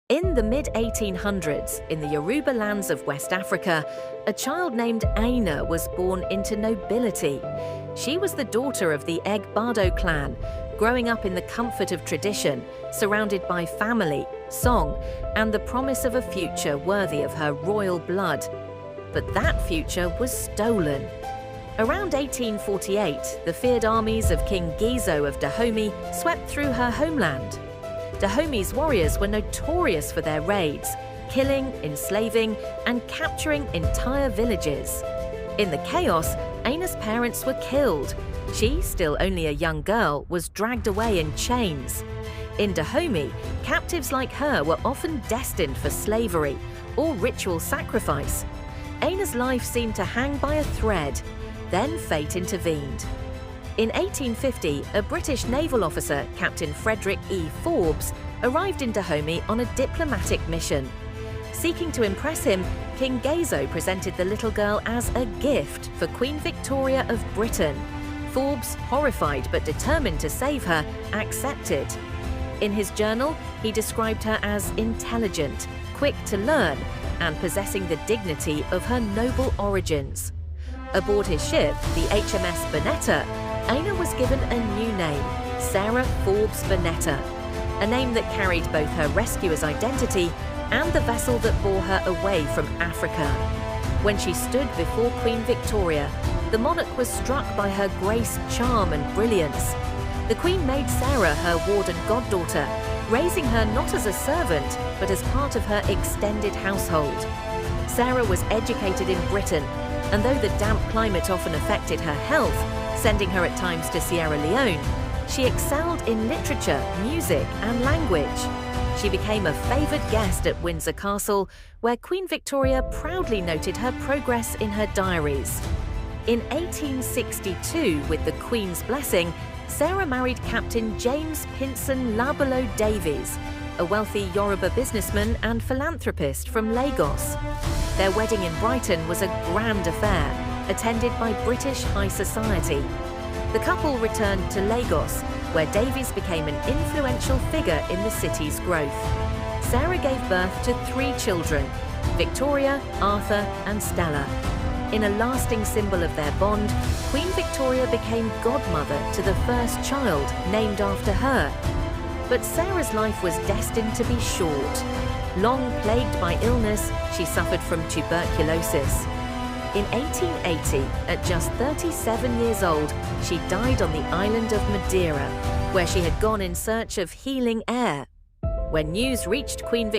In the mid-1800s, in the Yoruba lands of West Africa, a child named Aina was born into nobility. She was the daughter of the Egbado clan, growing up in the comfort of tradition, surrounded by family, song, and the promise of a future worthy of her royal blood. But that future was stolen. Around 1848, the feared armies of King Gizo of Dahomey swept through her homeland. Dahomey's warriors were notorious for their raids, killing, enslaving, and capturing entire villages. In the chaos, Aina's parents were killed. She, still only a young girl, was dragged away in chains. In Dahomey, captives like her were often destined for slavery or ritual sacrifice. Aina's life seemed to hang by a thread. Then fate intervened. In 1850, a British naval officer, Captain Frederick E. Forbes, arrived in Dahomey on a diplomatic mission. Seeking to impress him, King Gizo presented the little girl as a gift for Queen Victoria of Britain. Forbes, horrified but determined to save her, accepted. In his journal, he described her as intelligent, quick to learn, and possessing the dignity of her noble origins. Aboard his ship, the HMS Bonetta, Aina was given a new name, Sarah Forbes Bonetta, a name that carried both her rescuer's identity and the vessel that bore her away from Africa. When she stood before Queen Victoria, the monarch was struck by her grace, charm, and brilliance. The Queen made Sarah her ward and goddaughter, raising her not as a servant, but as part of her extended household. Sarah was educated in Britain, and though the damp climate often affected her health, sending her at times to Sierra Leone, she excelled in literature, music, and language. She became a favoured guest at Windsor Castle, where Queen Victoria proudly noted her progress in her diaries. In 1862, with the Queen's blessing, Sarah married Captain James Pinson Labolo Davies, a wealthy Yoruba businessman and philanthropist from Lagos. Their wedding in Brighton was a grand affair, attended by British high society. The couple returned to Lagos, where Davies became an influential figure in the city's growth. Sarah gave birth to 3 children, Victoria, Arthur, and Stella. In a lasting symbol of their bond, Queen Victoria became godmother to the first child, named after her. But Sarah's life was destined to be short. Long plagued by illness, she suffered from tuberculosis. In 1880, at just 37 years old, she died on the island of Madeira, where she had gone in search of healing air. When news reached Queen